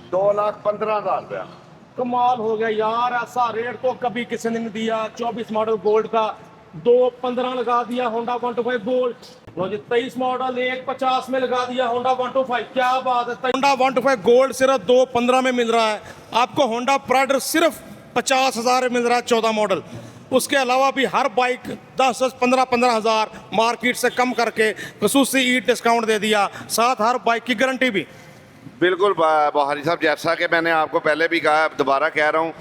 2,15,000 रुपया। कमाल हो गया यार, ऐसा रेट तो कभी किसी ने नहीं दिया। 24 मॉडल गोल्ड का 2,15 लगा दिया होंडा 125 गोल्ड। लो जी 23 मॉडल 1,50 में लगा दिया होंडा 125। क्या बात है, होंडा 125 गोल्ड सिर्फ 2,15 में मिल रहा है आपको। होंडा प्राइडर सिर्फ 50,000 में मिल रहा है 14 मॉडल। उसके अलावा भी हर बाइक 10-15 हज़ार मार्केट से कम करके खसूसी ईद डिस्काउंट दे दिया, साथ हर बाइक की गारंटी भी। बिल्कुल बहारी साहब, जैसा कि मैंने आपको पहले भी कहा, दोबारा कह रहा हूँ,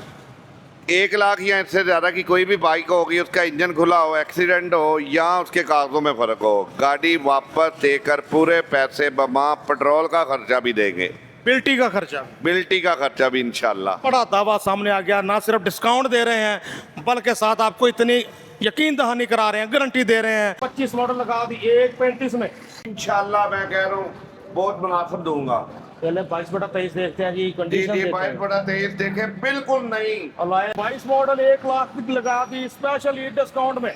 1 लाख या इससे ज़्यादा की कोई भी बाइक होगी, उसका इंजन खुला हो, एक्सीडेंट हो या उसके कागज़ों में फ़र्क हो, गाड़ी वापस देकर पूरे पैसे बमा पेट्रोल का खर्चा भी देंगे, बिल्टी का खर्चा भी इंशाल्लाह। बड़ा दावा सामने आ गया, ना सिर्फ डिस्काउंट दे रहे हैं बल्कि साथ आपको इतनी यकीन दहानी करा रहे हैं, गारंटी दे रहे हैं। 25 मॉडल लगा दी 1,35 में इंशाल्लाह मैं कह रहा हूँ बहुत मुनासिब दूंगा। पहले 22/23 देखते हैं जी, कंडीशन जी, देखते हैं। 22/23 देखे, बिल्कुल नहीं। 22 मॉडल 1 लाख की लगा दी स्पेशल ईद डिस्काउंट में।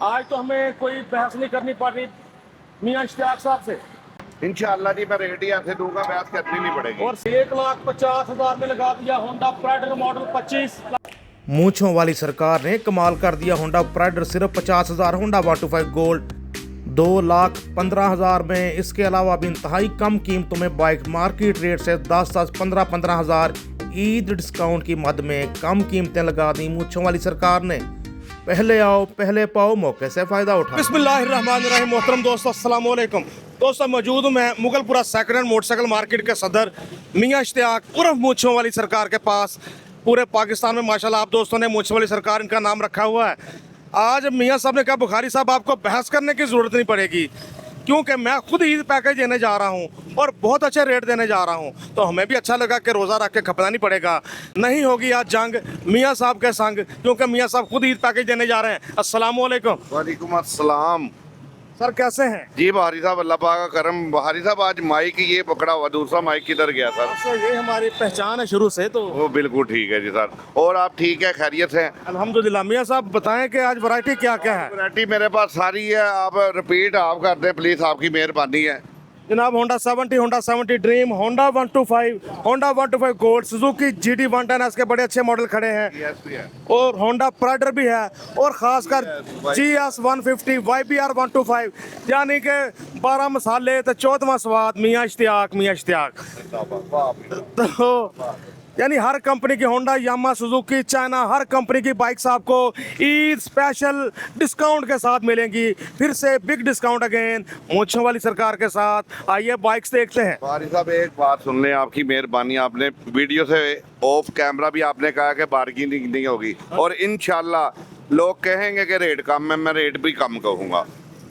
आज तो हमें कोई बहस नहीं करनी पड़ रही मियां इश्तियाक साहब से। इंशाल्लाह जी मैं रेडी ऐसे दूंगा, बहस करनी नहीं पड़ेगी। और 1,50,000 में लगा दिया होंडा प्राइडर मॉडल 25। मूंछों वाली सरकार ने कमाल कर दिया। होंडा प्राइडर सिर्फ 50,000, होंडा 125 गोल्ड 2,15,000 में। इसके अलावा भी इंतहाई कम कीमतों में बाइक मार्केट रेट से 10-15 हज़ार ईद डिस्काउंट की मद में कम कीमतें लगा दी मूंछों वाली सरकार ने। पहले आओ पहले पाओ, मौके से फ़ायदा उठाओ। बिस्मिल्लाहिर्रहमानिर्रहीम। मोहतरम दोस्तों, अस्सलाम वालेकुम। दोस्तों, मौजूद हूँ मैं Mughalpura second hand motorcycle market के सदर मियां इश्तियाक उर्फ मूंछों वाली सरकार के पास। पूरे पाकिस्तान में माशाल्लाह आप दोस्तों ने मूंछों वाली सरकार इनका नाम रखा हुआ है। आज मियां साहब ने कहा बुखारी साहब आपको बहस करने की ज़रूरत नहीं पड़ेगी, क्योंकि मैं खुद ईद पैकेज देने जा रहा हूं और बहुत अच्छे रेट देने जा रहा हूं। तो हमें भी अच्छा लगा कि रोज़ा रख के खपना नहीं पड़ेगा। नहीं होगी आज जंग मियां साहब के संग, क्योंकि मियां साहब खुद ईद पैकेज देने जा रहे हैं। अस्सलाम वालेकुम। वालेकुम अस्सलाम। सर कैसे हैं? जी बहारी साहब, अल्लाह पाक का करम। बहारी साहब आज माइक ये पकड़ा हुआ, दूसरा माइक किधर गया सर? सर ये हमारी पहचान है शुरू से, तो वो बिल्कुल ठीक है जी सर। और आप ठीक है, खैरियत है? अल्हम्दुलिल्लाह। मियां साहब बताएं कि आज वैरायटी क्या क्या है? वैरायटी मेरे पास सारी है, आप रिपीट आप कर दें प्लीज़, आपकी मेहरबानी है। जनाब Honda 70 dream, Honda 125, Honda 125 gold, Suzuki GT 110 के बड़े अच्छे मॉडल खड़े हैं। और होंडा प्राइडर भी है, और खासकर GS 150, YBR 125, यानी कि 12 मसाले तो 14वां स्वाद। मियां इश्तियाक तो यानी हर कंपनी की होंडा, यामा, सुजुकी, चाइना, हर कंपनी की बाइक्स आपको ईद स्पेशल डिस्काउंट के साथ मिलेंगी। फिर से बिग डिस्काउंट अगेन मूंछों वाली सरकार के साथ। आइए बाइक्स देखते हैं। बहारी साहब एक बात सुन लें, आपकी मेहरबानी। आपने वीडियो से ऑफ कैमरा भी आपने कहा कि बार्गेनिंग नहीं होगी, और इंशाल्लाह लोग कहेंगे कि रेट कम है, मैं रेट भी कम कहूँगा।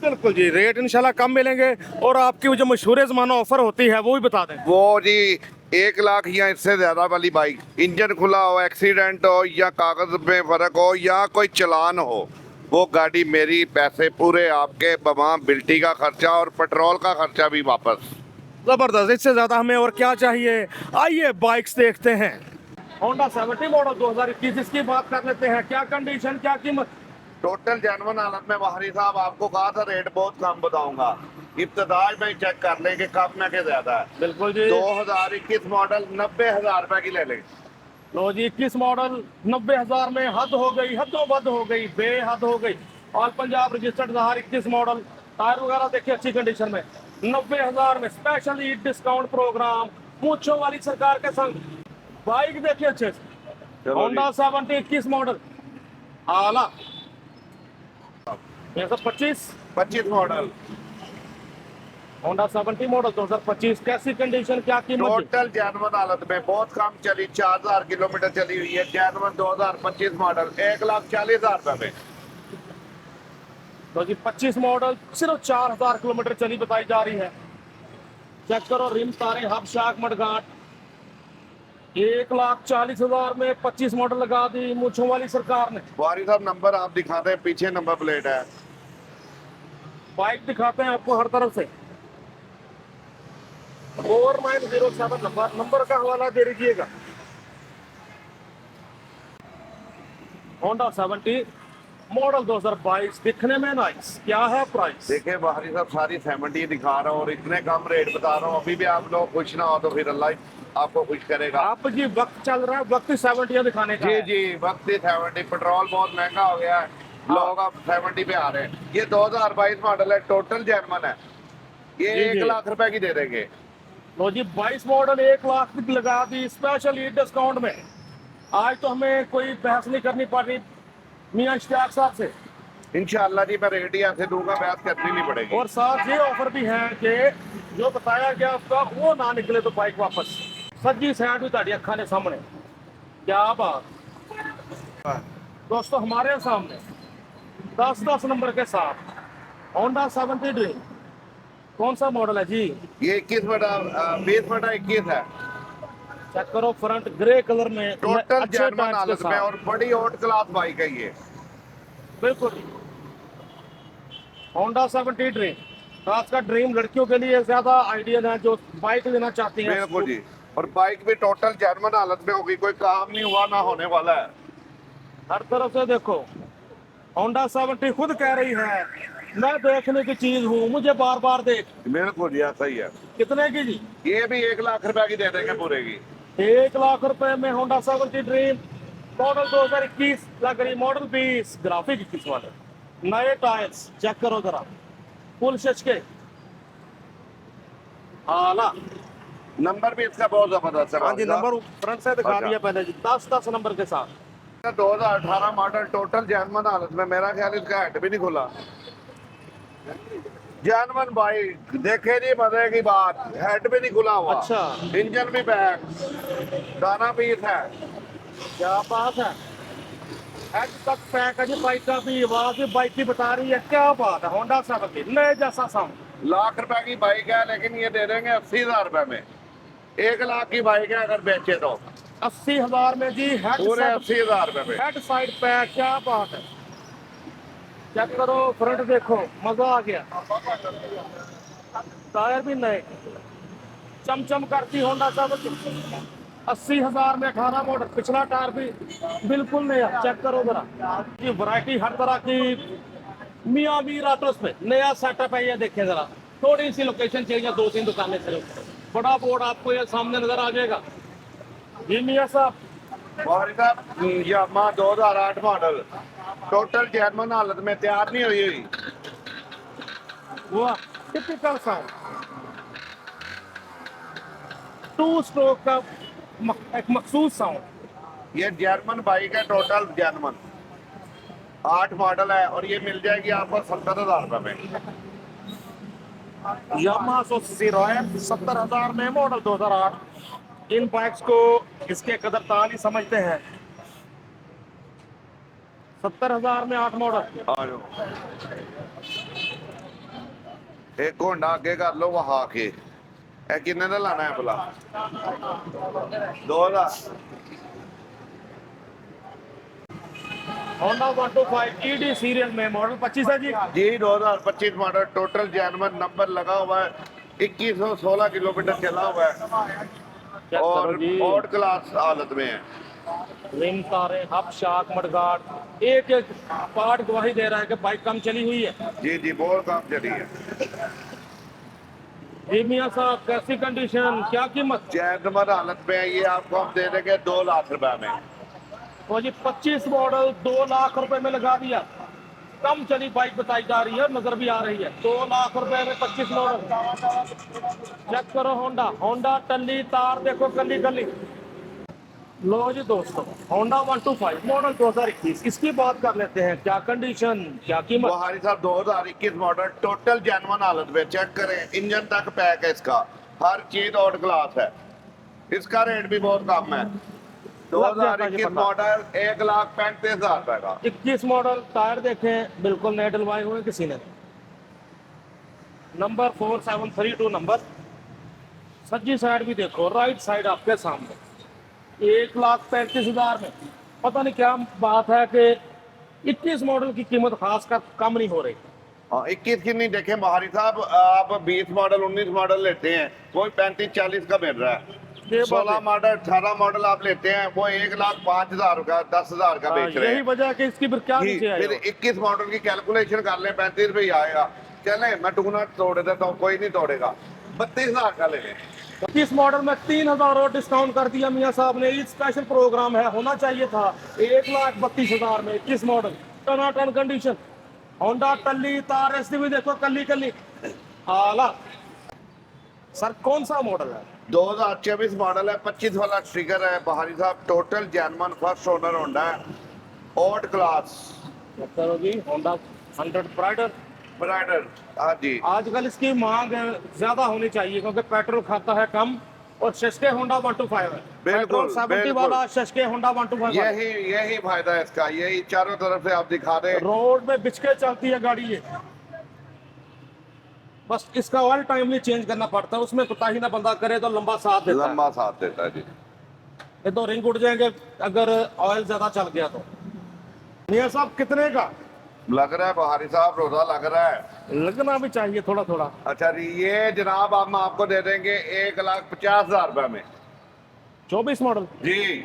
बिल्कुल जी, रेट इंशाल्लाह कम मिलेंगे। और आपकी जो मशहूर ज़माना ऑफर होती है वो भी बता दें। वो जी 1 लाख या इससे ज़्यादा वाली बाइक, इंजन खुला हो, एक्सीडेंट हो या कागज़ में फ़र्क हो या कोई चलान हो, वो गाड़ी मेरी, पैसे पूरे आपके, बमा बिल्टी का खर्चा और पेट्रोल का खर्चा भी वापस। ज़बरदस्त, इससे ज़्यादा हमें और क्या चाहिए। आइए बाइक्स देखते हैं। होंडा 70 मॉडल 2021, इसकी बात कर लेते हैं। क्या कंडीशन, क्या कीमत? टोटल जेन्युइन हालत में बहारी साहब आपको कहा था रेट बहुत कम बताऊंगा, इब्तदाई में चेक कर लें कि कम में के ज्यादा है। बिल्कुल जी। 2021 मॉडल 90,000 रुपए की ले लें। लो जी 21 मॉडल 90,000 में हद हो गई, हदों बद हो गई, बेहद हो गई। और पंजाब रजिस्टर्ड 21 मॉडल, टायर वगैरह देखिए अच्छी कंडीशन में, 90,000 में स्पेशल ईद डिस्काउंट प्रोग्राम मूंछों वाली सरकार के संग। बाइक देखिए अच्छे से, होंडा 70 21 मॉडल आला 25 मॉडल होंडा 70 मॉडल 2025। कैसी कंडीशन, क्या कीमत? टोटल जेन्युइन हालत में, बहुत कम चली, 4,000 किलोमीटर चली हुई है। जेन्युइन 2025 मॉडल 1,40,000 रुपए में। तो जी 25 मॉडल सिर्फ 4,000 किलोमीटर चली बताई जा रही है। चेक करो, रिम, तारे, हब, शाक, मडगाट। 1,40,000 में 25 मॉडल लगा दी मूंछों वाली सरकार ने। बहारी साहब नंबर आप दिखाते हैं, पीछे नंबर प्लेट है। बाइक दिखाते हैं आपको हर तरफ से। 4907 नंबर का हवाला दे दीजिएगा। होंडा 70 मॉडल 2022, दिखने में नाइस। क्या है प्राइस? देखिए बहारी साहब, सारी 70 दिखा रहा हूँ और इतने कम रेट बता रहा हूँ, अभी भी आप लोग खुश ना हो तो फिर अल्लाह आपको खुश करेगा। आप जी वक्त चल रहा है, वक्त 70 दिखाने का जी है। जी, वक्त ही 70, पेट्रोल बहुत महंगा हो गया है, लोग अब 70 पे आ रहे हैं। ये 2022 मॉडल है, टोटल जर्मन है, ये जी 1 जी। लाख रुपए की दे देंगे। लो जी 22 मॉडल 1 लाख की लगा दी स्पेशल ईद डिस्काउंट में। आज तो हमें कोई बहस नहीं करनी पड़ रही मियां इश्तियाक साहब से। इंशाल्लाह जी मैं रेट ही ऐसे दूंगा, बहस करनी नहीं पड़ेगी। और साथ ये ऑफर भी है कि जो बताया गया उसका वो ना निकले तो बाइक वापस। सज्जी साइड भी ताड़ी अखा ने सामने, क्या बात दोस्तों। हमारे सामने 10-10 नंबर के साथ होंडा 70 ड्रीम। कौन सा मॉडल है जी? ये 21/20/21 है, चेक करो, फ्रंट ग्रे कलर में टोटल अच्छे जर्मन टायर्स के हालत में साथ। और बड़ी हॉट क्लास बाइक है ये। बिल्कुल होंडा 70 ड्रीम, खासकर ड्रीम लड़कियों के लिए ज्यादा आइडियल है जो बाइक लेना चाहती हैं। बिल्कुल जी, और बाइक भी टोटल जर्मन हालत में होगी, कोई काम नहीं हुआ ना होने वाला है। हर तरफ से देखो, होंडा 70 खुद कह रही है मैं देखने की चीज हूँ, मुझे बार बार देख। बिल्कुल जी, ऐसा ही है। कितने की जी? ये भी 1 लाख रुपए की दे देंगे पूरे की। 1 लाख रुपए में होंडा 70 ड्रीम, मॉडल 2021 लग रही, मॉडल 20, ग्राफिक 21 वाले, नए टायर्स चेक करो जरा, फुल शच के आला। नंबर भी इसका बहुत जबरदस्त है। हाँ जी, नंबर फ्रंट से दिखा अच्छा। दिया पहले जी, 10-10 नंबर के साथ। 2018 मॉडल, टोटल जर्मन हालत में, मेरा ख्याल इसका हेड भी नहीं खुला। जर्मन बाइक देखे जी, मजे की बात, हेड भी नहीं खुला हुआ। अच्छा। इंजन भी बैक, दाना पीस है। क्या बात है, हेड तक पैक है जी बाइक का भी, आवाज भी बाइक की बता रही है। क्या बात है, होंडा 70 नए जैसा साउंड। लाख रुपए की बाइक है, लेकिन ये दे देंगे 80,000 रुपए में। 1 लाख की बाइक है अगर बेचे तो 80,000 में जी, हेड पूरे साइड 80,000 रुपए में। Head side pack. क्या बात है, चेक करो फ्रंट देखो, मजा आ गया। टायर भी नए, चमचम करती होंडा 70। 80,000 में 18 मॉडल, पिछला टायर भी बिल्कुल नया। चेक करो जरा, ये वैरायटी हर तरह की मियाँ मीर ऑटोस पे नया सेटअप है। ये देखें जरा, थोड़ी सी लोकेशन चाहिए, 2-3 दुकानें सिर्फ, बड़ा बोर्ड आपको ये सामने नजर आ जाएगा। जी मियाँ साहब, और साहब यामा 2008 मॉडल, टोटल जर्मन हालत में, तैयार नहीं हुई हुई। वाह, टिपिकल साउंड, 2 स्ट्रोक का एक मखसूस साउंड। ये जर्मन बाइक है, टोटल जर्मन 8 मॉडल है, और ये मिल जाएगी आपको 70,000 रुपए में। यामाहा सुजुकी रॉयल 70,000 में, मॉडल 2008। इन बाइक्स को इसके कदरदान ही समझते हैं। 70,000 में 8 मॉडल। आ जाओ, एक घोंडा आगे कर लो वहा के। ए किन्ने दा लाना है भला? 2000। होंडा 125 ईडी सीरियल में, मॉडल 25 है जी। जी 2025 मॉडल, टोटल जर्मन, नंबर लगा हुआ है, 2116 किलोमीटर चला हुआ है, चेक करो और जी, ऑड क्लास हालत में है। रिम तारे, हब शाक, मडगार्ड, एक एक पार्ट गवाही दे रहा है कि बाइक कम चली हुई है। जी जी, बहुत काम चली है। जी मियाँ साहब, कैसी कंडीशन, क्या कीमत? जर्मन हालत में है, ये आपको हम दे देंगे 2 लाख रुपए में। तो जी 25 मॉडल 2 लाख रुपए में लगा दिया। कम चली बाइक बताई जा रही है, नजर भी आ रही है। 2 लाख रुपए में 25 मॉडल। चेक करो होंडा, होंडा टल्ली तार देखो, कली कली। लो जी दोस्तों, होंडा 125 मॉडल 2021, इसकी बात कर लेते हैं। क्या कंडीशन, क्या कीमत? बुहारी साहब 2021 मॉडल, टोटल जर्मन हालत में, चेक करें, इंजन तक पैक है इसका, हर चीज ऑड क्लास है। इसका रेट भी बहुत कम है, 2021 मॉडल 1,35,000 रुपए का। 21 मॉडल, टायर देखें बिल्कुल नए डलवाए हुए किसी ने। Number 4732 number. सज्जी साइड भी देखो, राइट साइड आपके सामने, 1,35,000 में। पता नहीं क्या बात है कि 21 मॉडल की कीमत खास कर कम नहीं हो रही। हाँ 21 की नहीं, देखें बुहारी साहब, आप 20 मॉडल 19 मॉडल लेते हैं, वो 35-40 का मिल रहा है। 16 मॉडल 18 मॉडल आप लेते हैं, वो 1,05,000 का 10,000 का बेच रहे यही हैं। वजह है कि इसकी फिर क्या नीचे आई फिर हो। 21 मॉडल की कैलकुलेशन कर लें, 35 रुपये आएगा। चले मैं टूना तोड़ देता हूँ, कोई नहीं तोड़ेगा, 32,000 का ले लें। इस मॉडल में 3,000 और डिस्काउंट कर दिया मियाँ साहब ने। ये स्पेशल प्रोग्राम है, होना चाहिए था। 1,32,000 में 21 मॉडल, टनाटन कंडीशन। होंडा टल्ली तार एसडी भी देखो, कल्ली कल्ली आला। सर कौन सा मॉडल है? 2024 मॉडल है, 25 वाला स्टिकर है बहारी साहब। टोटल जैनमन फर्स्ट ओनर होंडा है, ऑड क्लास करो जी। होंडा 100 प्राइडर। राइडर। हाँ जी, आजकल इसकी मांग ज्यादा होनी चाहिए क्योंकि पेट्रोल खाता है कम और शशके होंडा 125 है। पेट्रोल 70 बिल्कुल। वाला, शशके होंडा 125 वाला। यही फायदा है इसका, यही चारों तरफ से आप दिखा दे। रोड में बिचके चलती है गाड़ी ये। बस इसका ऑयल टाइमली चेंज करना पड़ता है, उसमें कोताही ना बंदा करे तो लंबा साथ देता है। लंबा साथ देता है जी। ये तो रिंग उड़ जाएंगे अगर ऑयल ज्यादा चल गया तो। मियां साहब कितने का लग रहा है बहारी साहब? रोजा लग रहा है। लगना भी चाहिए थोड़ा थोड़ा। अच्छा जी, ये जनाब हम आपको दे देंगे 1,50,000 रुपए में 24 मॉडल। जी।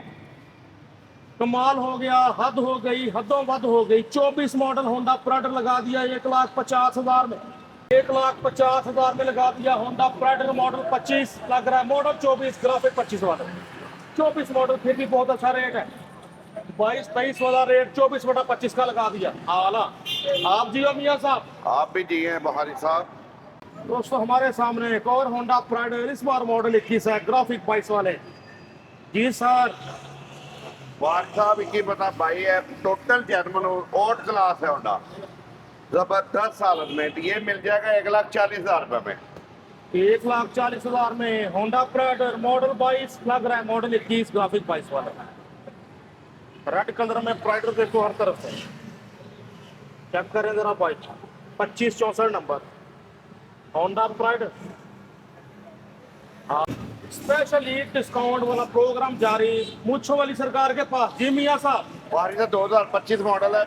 कमाल हो गया, हद हो गई, हदों वद हो गई। 24 मॉडल होंडा प्राइडर लगा दिया 1,50,000 में। 1,50,000 में लगा दिया होंडा प्राइडर मॉडल 25 लग रहा है। मॉडल 24, ग्राफिक 25 वाला। 24 मॉडल फिर भी बहुत अच्छा रेट है। 22-23 वाला रेट 24/25 का लगा दिया। आला। आप जियो मियां साहब। आप भी जी हैं बहारी साहब। दोस्तों हमारे सामने एक और होंडा प्राइडर, इस बार मॉडल 21 है, ग्राफिक 22 वाले। जी सर। बहारी साहब की बता भाई है, टोटल जर्मन ऑड क्लास है होंडा, जबरदस्त हालत में। ये मिल जाएगा 1,40,000 रुपए में। 1,40,000 में होंडा प्राइडर मॉडल 22 लग रहा है। मॉडल 21, ग्राफिक 22 वाला। रेड कलर में प्राइडर देखो हर तरफ से। चेक करें जरा bike. 2564 number Honda Pridor. Special Eid discount वाला प्रोग्राम जारी मुच्छो वाली सरकार के पास। जी मियां साहब। बहारी साहब 2025 मॉडल है,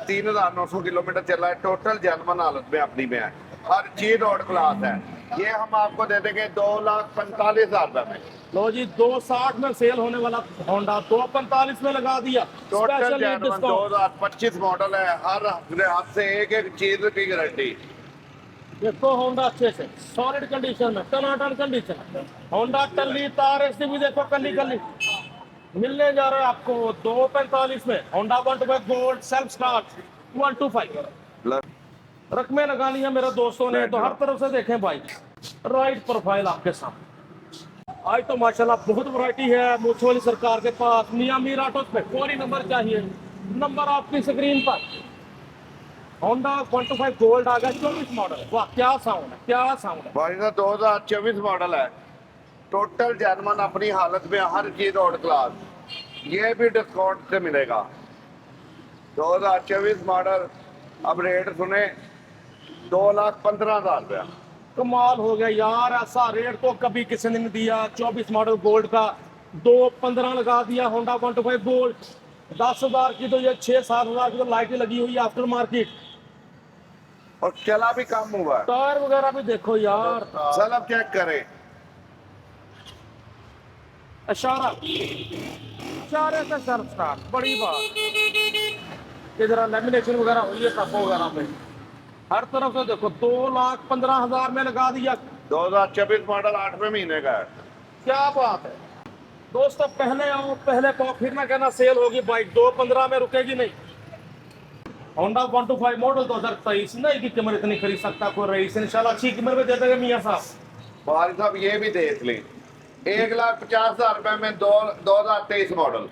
3,900 किलोमीटर चला है। टोटल जर्मन हालत में अपनी में है, हर चीज ऑड क्लास है। ये हम आपको दे देंगे 2,45,000 रुपए में। लो जी, 260 में सेल होने वाला होंडा 245 में लगा दिया। Total special Eid German discount. 2025 model है, हर हाथ से एक चीज की गारंटी। देखो होंडा अच्छे से सॉलिड कंडीशन में, टनाटन कंडीशन। होंडा टल्ली तार एसडी भी देखो, कल्ली कल्ली मिलने जा रहा है आपको 245 में। Honda 125 gold self start 125। रकमें लगानी है मेरे दोस्तों ने तो हर तरफ से देखें भाई। राइट प्रोफाइल आपके सामने। आज तो माशाल्लाह बहुत वैरायटी है मुझ वाली सरकार के पास। मियां मीर ऑटो पे कोई नंबर चाहिए, नंबर आपकी स्क्रीन पर। होंडा 125 गोल्ड आ गया, 24 मॉडल। वाह क्या साउंड है, क्या साउंड है। भाई साहब 2024 मॉडल है, टोटल जर्मन अपनी हालत में, हर चीज ऑड क्लास। ये भी डिस्काउंट से मिलेगा। 2024 मॉडल। अब रेट सुने, 2,15,000 रुपया। कमाल हो गया यार, ऐसा रेट तो कभी किसी ने नहीं दिया। 24 मॉडल गोल्ड का 215 लगा दिया। होंडा 125 गोल्ड 10,000 की तो ये 6-7,000 की तो लाइटें लगी हुई है आफ्टर मार्केट। और चला भी कम हुआ है। टायर वगैरह भी देखो यार। चल अब चेक करें। इशारा इशारे से सर स्टार्ट, बड़ी बात। इधर लेमिनेशन वगैरह हुई है कप वगैरह पे। हर तरफ से देखो 2,15,000 में लगा दिया। 2024 मॉडल 8वें महीने का है। क्या बात है दोस्तों, पहले आओ पहले पाओ, फिर ना कहना सेल होगी बाइक। 215 में रुकेगी नहीं। होंडा 125 मॉडल 2023 नहीं की कीमत इतनी खरीद सकता कोई रईस। इंशाल्लाह अच्छी कीमत में दे देंगे मियां साहब। भाई साहब ये भी देख लें, 1,50,000 रुपए में 2023 मॉडल।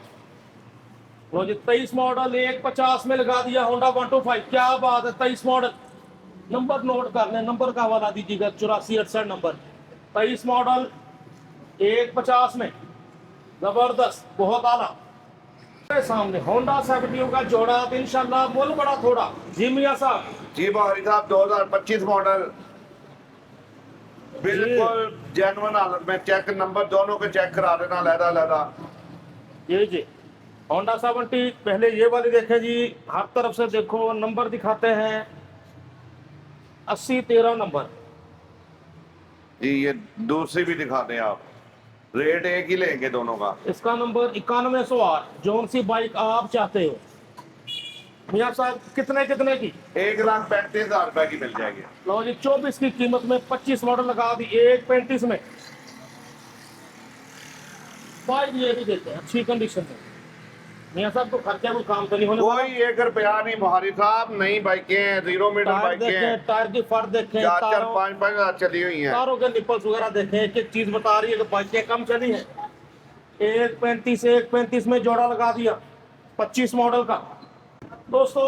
लो जी 23 मॉडल 150 में लगा दिया। होंडा 125 क्या बात है। 23 मॉडल नंबर नोट कर लें, नंबर का हवाला दीजिएगा 8468 नंबर। 23 मॉडल 150 में, जबरदस्त, बहुत आला। सामने होंडा 70 का जोड़ा तो इंशाल्लाह मोल बड़ा थोड़ा। जी मियां साहब। जी भाई साहब 2025 मॉडल, बिल्कुल जेन्युइन हालत में। चेक नंबर दोनों के चेक करा देना लहदा लहदा। ये जी होंडा 70 पहले ये वाली देखें जी, हर तरफ से देखो नंबर दिखाते हैं 80-13 नंबर। जी ये दूसरी भी दिखा दें आप, रेट एक ही लेंगे दोनों का। इसका नंबर 9108। जौन सी बाइक आप चाहते हो मियां साहब। कितने कितने की? 1,35,000 रुपए की मिल जाएगी। लो जी 24 की कीमत में 25 मॉडल लगा दी 135 में। फाइव ये भी देते हैं अच्छी कंडीशन में। मियां साहब को खर्चा कोई काम तो नहीं होने वाला। कोई 1 रुपया नहीं भारी साहब, नई बाइकें हैं, 0 मीटर टायर बाइकें देखें, हैं, टायर की फर देखें, 4-4, 5-5 हज़ार चली हुई हैं। तारों के निपल्स वगैरह देखें, एक एक चीज बता रही है कि बाइकें कम चली हैं। 1.35 में जोड़ा लगा दिया 25 मॉडल का। दोस्तों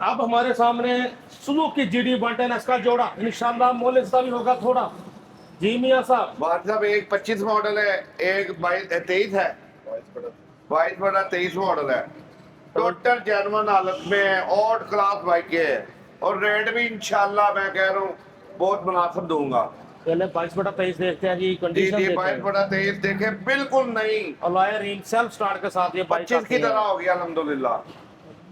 अब हमारे सामने सुजुकी GD 110S का जोड़ा, इंशाल्लाह मोल इसका भी होगा थोड़ा। जी मियां साहब, भाई साहब एक 25 मॉडल है, एक 23 है, 22/23 मॉडल है। टोटल जेन्युइन हालत में है, ऑड क्लास बाइक है और रेट भी इंशाल्लाह मैं कह रहा हूँ बहुत मुनासिब दूंगा। पहले 22/23 देखते हैं जी, जी कंडीशन जी, देखते हैं। 22/23 देखे बिल्कुल नहीं, अलॉय रिंग सेल्फ स्टार्ट के साथ ये बाइक 25 की तरह हो गया अल्हम्दुलिल्लाह।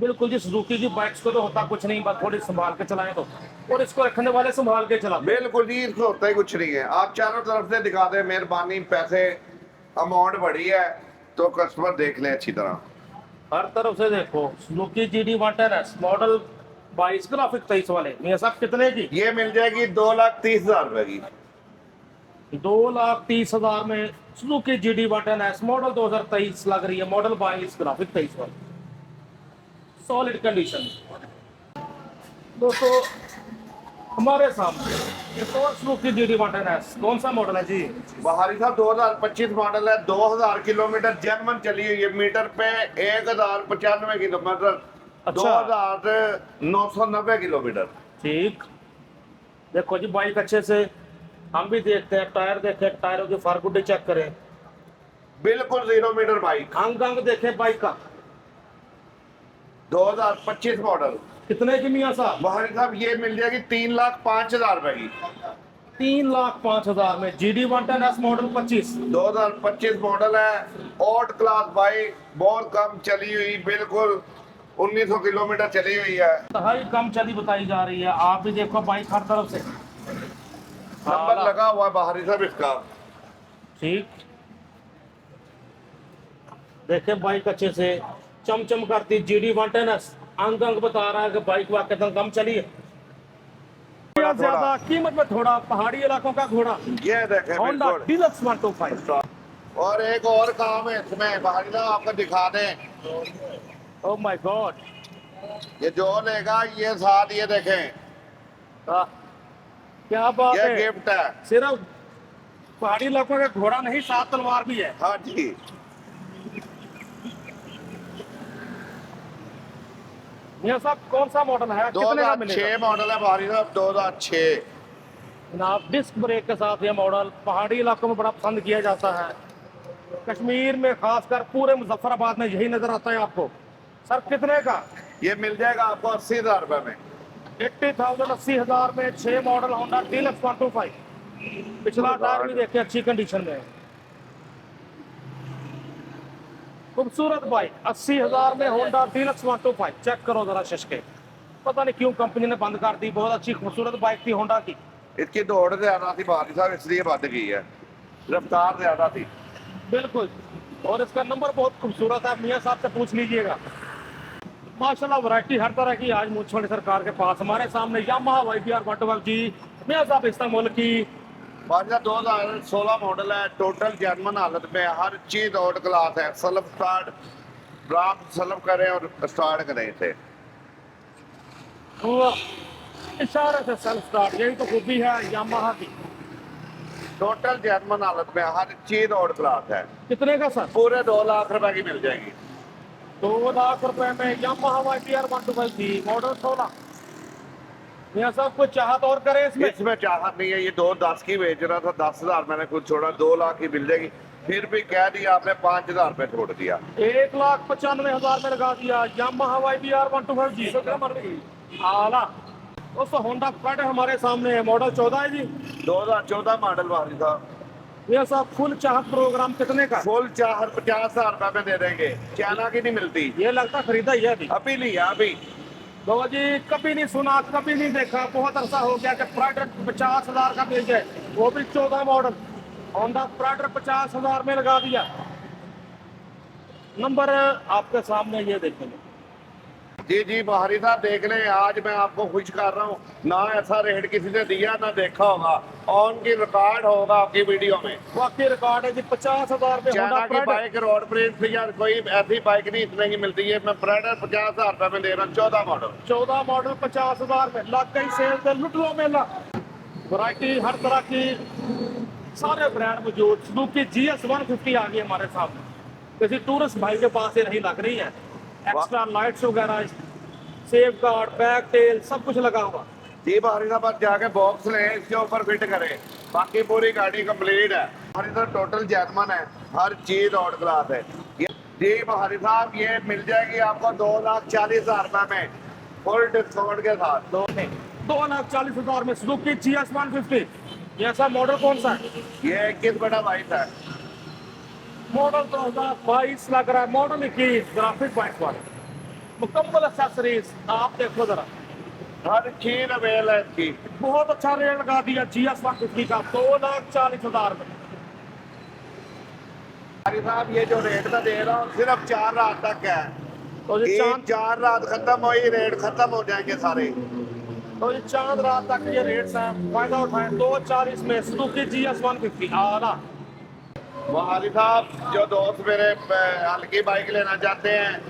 बिल्कुल जी। सुजुकी की बाइक्स को तो होता कुछ नहीं, बस थोड़ी संभाल के चलाएं तो, और इसको रखने वाले संभाल के चलाते। बिल्कुल जी, इसको होता ही कुछ नहीं है। आप चारों तरफ से दिखा दें, मेहरबानी, पैसे अमाउंट बढ़ी है तो कस्टमर देख लें अच्छी तरह। हर तरफ से देखो Suzuki GD 110S model 22 graphic 23 वाले। मियां साहब कितने की? ये मिल जाएगी 2,30,000 रुपए की। 2,30,000 में सुजुकी GD 110S मॉडल 2023 लग रही है, मॉडल 22 ग्राफिक 23 वाली, सॉलिड कंडीशन। दोस्तों हमारे सामने एक और सुजुकी GD 110S, कौन सा मॉडल है जी? बहारी साहब 2025 मॉडल है, 2000 किलोमीटर जेन्युइन चली हुई है, मीटर पे 1095 किलोमीटर, अच्छा। 2990 किलोमीटर। ठीक, देखो जी बाइक अच्छे से हम भी देखते हैं, टायर देखें, टायरों की फारगुडी चेक करें, बिल्कुल 0 मीटर बाइक, अंग अंग देखें बाइक का। 2025 मॉडल। कितने की मियां साहब? बहारी साहब ये मिल जाएगी 3,05,000 रुपए की। 3,05,000 में GD 110S मॉडल 25। 2025 मॉडल है, ऑड क्लास बाइक, बहुत कम चली हुई, बिल्कुल 1900 किलोमीटर चली हुई है। दहाई कम चली बताई जा रही है। आप भी देखो बाइक हर तरफ से नंबर लगा हुआ है बहारी साहब इसका। ठीक, देखे बाइक अच्छे से चमचम करती GD 110S, अंग अंग बता रहा है कि बाइक वाकई कम चली है। ज्यादा कीमत में थोड़ा, पहाड़ी इलाकों का घोड़ा, ये देखें होंडा बिल्कुल। डीलक्स 125। और एक और काम है इसमें बहारी साहब, आपको दिखा दें, ओह माय गॉड, ये जो लेगा ये साथ ये देखें, क्या बात ये है। गिफ्ट है। सिर्फ पहाड़ी इलाकों का घोड़ा नहीं, साथ तलवार भी है। हाँ जी, मियां साहब कौन सा मॉडल है, कितने का मिलेगा? 2006 मॉडल है बहारी साहब, 2006। जनाब डिस्क ब्रेक के साथ ये मॉडल पहाड़ी इलाकों में बड़ा पसंद किया जाता है, कश्मीर में खासकर पूरे मुजफ्फराबाद में यही नजर आता है आपको। सर कितने का? ये मिल जाएगा आपको 80,000 रुपए में। 80,000 80,000 में 6 मॉडल होंडा डीलक्स 125। पिछला टायर भी देखिए अच्छी कंडीशन में है। खूबसूरत बाइक 80,000 में होंडा डीलक्स 125। चेक करो जरा शशके, पता नहीं क्यों कंपनी ने बंद कर दी। बहुत अच्छी खूबसूरत बाइक थी होंडा की। इसकी दौड़ ज्यादा थी बहारी साहब, इसलिए बंद की है, रफ्तार ज्यादा थी। बिल्कुल, और इसका नंबर बहुत खूबसूरत है, मियां साहब से पूछ लीजिएगा। माशाल्लाह वैरायटी हर तरह की आज मूंछवाड़ी सरकार के पास। हमारे सामने यामाहा YBR 125 जी। मियां साहब इस्तेमाल की 2016 मॉडल है, टोटल जेन्युइन हालत में, हर चीज आउट क्लास है। सेल्फ स्टार्ट, ब्राम सेल्फ करें और स्टार्ट करें इसे। इशारे से सेल्फ स्टार्ट, यही तो खूबी है यामाहा की। टोटल जेन्युइन हालत में, हर चीज आउट क्लास है। कितने का सर? पूरे 2 लाख रुपए की मिल जाएगी। 2 लाख रुपए में यामाहा YBR 125 जी, मॉडल 16। मियां साहब कुछ चाहत और करें इसमें? इसमें चाहत नहीं है, ये 2,10 की बेच रहा था, 10,000 मैंने खुद छोड़ा, 2 लाख की मिल जाएगी। फिर भी कह दिया आपने, 5,000 रुपए छोड़ दिया। 1,95,000 में लगा दिया यामाहा YBR 125 जी। आला दोस्तों होंडा प्राइड हमारे सामने है, मॉडल 14 है जी। 2014 मॉडल वाली था। मियां साहब फुल चाहत प्रोग्राम कितने का? फुल चाहत 50,000 रुपए में दे देंगे, चाइना की नहीं मिलती। ये लगता खरीदा ही है अभी। अभी नहीं है, अभी तो जी कभी नहीं सुना, कभी नहीं देखा, बहुत अरसा हो गया कि प्राइडर 50,000 का मिल जाए, वो भी 14 मॉडल। होंडा प्राइडर 50,000 में लगा दिया। नंबर आपके सामने ये देखेंगे, जी जी बाहरी साहब देख लें, आज मैं आपको खुश कर रहा हूँ, ना ऐसा रेट किसी ने दिया ना देखा होगा, ऑन की रिकॉर्ड होगा आपकी वीडियो में। वाकई रिकॉर्ड है जी। 50,000 में चाइना होंडा की प्राइड, बाइक रोड प्रिंट यार कोई ऐसी बाइक नहीं इतने की मिलती है। मैं प्राइडर 50,000 रुपए में दे रहा हूँ, 14 मॉडल। 14 मॉडल 50,000 में। लग गई सेल पे, लुट लो मेला। वैरायटी हर तरह की, सारे ब्रांड मौजूद। सुजुकी GS 150 आ गई हमारे सामने, किसी टूरिस्ट भाई के पास ये नहीं लग रही है। एक्स्ट्रा लाइट्स वगैरह, सेफ गार्ड, बैक टेल, सब कुछ लगा हुआ। जी बाहरी साहब आप जाके बॉक्स लें, इसके ऊपर फिट करें, बाकी पूरी गाड़ी कंप्लीट है। बाहरी साहब टोटल जैतमन है, हर चीज रोड क्लास है। जी बाहरी साहब ये मिल जाएगी आपको 2,40,000 रुपए में, फुल डिस्काउंट के साथ। 2,40,000 में सुजुकी GS 150। ये ऐसा मॉडल कौन सा है? ये 21/22 है। मॉडल 2022 लग रहा है, मॉडल 21, ग्राफिक बाइक वाले, मुकम्मल एक्सेसरीज। आप देखो जरा, हर चीज अवेल है इसकी। बहुत अच्छा रेट लगा दिया GS 150 का, 2,40,000 में। बाहरी साहब ये जो रेट मैं दे रहा हूँ सिर्फ 4 रात तक है। तो ये चांद 4 रात खत्म हुई, रेट खत्म हो जाएंगे सारे। तो ये चांद रात तक ये रेट्स हैं, फायदा उठाएं। 2,40,000 में सुजुकी GS 150 आला। बाहरी साहब जो दोस्त मेरे हल्की बाइक लेना चाहते हैं,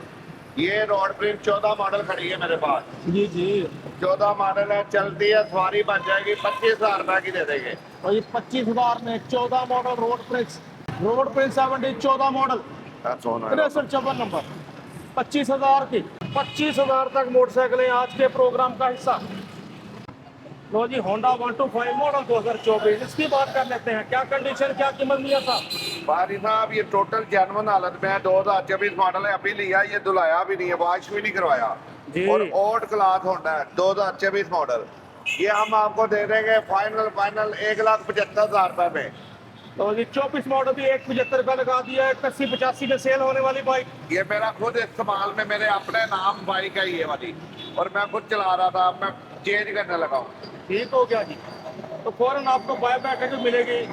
ये रोड प्रिंट 14 मॉडल खड़ी है मेरे पास। जी जी। 14 मॉडल है, चलती है, सवारी बन जाएगी, 25,000 रुपए की दे देंगे। और ये 25,000 में 14 model road Prince 70 14 model 6354 number, 25,000 की। 25,000 तक मोटरसाइकिलें आज के प्रोग्राम का हिस्सा। लो जी, होंडा 125 मॉडल 2024, इसकी बात कर लेते हैं। क्या कंडीशन, क्या कीमत लिया साहब? बारी साहब ये टोटल जेन्युइन हालत में है, 2024 मॉडल है, अभी लिया, ये धुलाया भी नहीं है, वॉश भी नहीं करवाया, जी। और ओल्ड क्लास होंडा है 2024 मॉडल। ये हम आपको दे देंगे फाइनल 1,75,000 रुपए में। तो जी 24 मॉडल भी 1,75 का लगा दिया है। 80-85 में सेल होने वाली बाइक। ये मेरा खुद इस्तेमाल में, मेरे अपने नाम बाइक है ये वाली, और मैं खुद चला रहा था, अब मैं चेंज करने लगा हूँ। ठीक हो गया जी, तो फौरन आपको बाय पैकेज मिलेगी।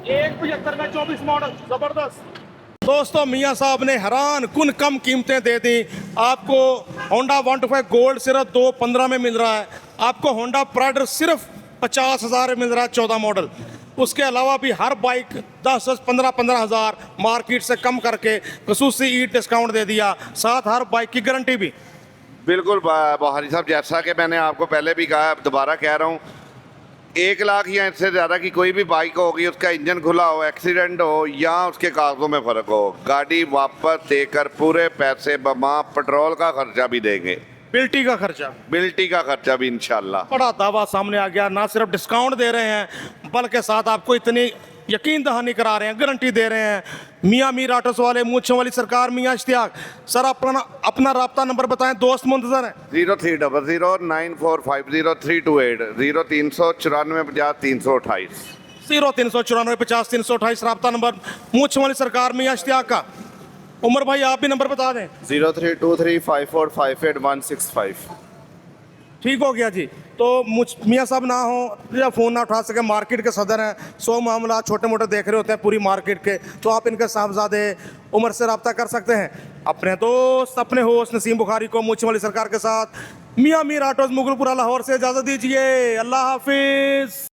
1,75 में 24 मॉडल, जबरदस्त। दोस्तों, मियां साहब ने हैरान कुन कम कीमतें दे दी आपको। होंडा 125 गोल्ड सिर्फ 2,15 में मिल रहा है आपको। होंडा प्राइडर सिर्फ 50,000 में मिल रहा है, 14 मॉडल। उसके अलावा भी हर बाइक 10,000 15,000 मार्केट से कम करके खसूसी ईद डिस्काउंट दे दिया, साथ हर बाइक की गारंटी भी। बिल्कुल बाहरी साहब, जैसा कि मैंने आपको पहले भी कहा, दोबारा कह रहा हूँ, 1 लाख या इससे ज़्यादा की कोई भी बाइक होगी, उसका इंजन खुला हो, एक्सीडेंट हो, या उसके कागज़ों में फ़र्क हो, गाड़ी वापस देकर पूरे पैसे बमा पेट्रोल का खर्चा भी देंगे, बिल्टी का खर्चा, बिल्टी का खर्चा भी इंशाल्लाह। बड़ा दावा सामने आ गया। ना सिर्फ डिस्काउंट दे रहे हैं, बल्कि साथ आपको इतनी यकीन दहानी करा रहे हैं, गारंटी दे रहे हैं। मियां मीर ऑटोस वाले, मूंछों वाली सरकार, मियां इश्तियाक सर, अपना राब्ता नंबर बताएं, दोस्त मुंतजर हैं। 0300950328 039450 328 039450 328 राब्ता नंबर मूंछों वाली सरकार, मियां इश्तियाक का। उमर भाई आप भी नंबर बता दें। 03235458 ठीक हो गया जी। तो मियाँ साहब ना हो या फ़ोन ना उठा सके, मार्केट के सदर हैं, 100 मामला छोटे मोटे देख रहे होते हैं पूरी मार्केट के, तो आप इनके साहबजादे उमर से रब्ता कर सकते हैं। अपने दोस्त, अपने होस्ट नसीम बुखारी को मूंछ वाली सरकार के साथ मियाँ मीर ऑटोज़ मुगलपुरा लाहौर से इजाज़त दीजिए। अल्लाह हाफिज़।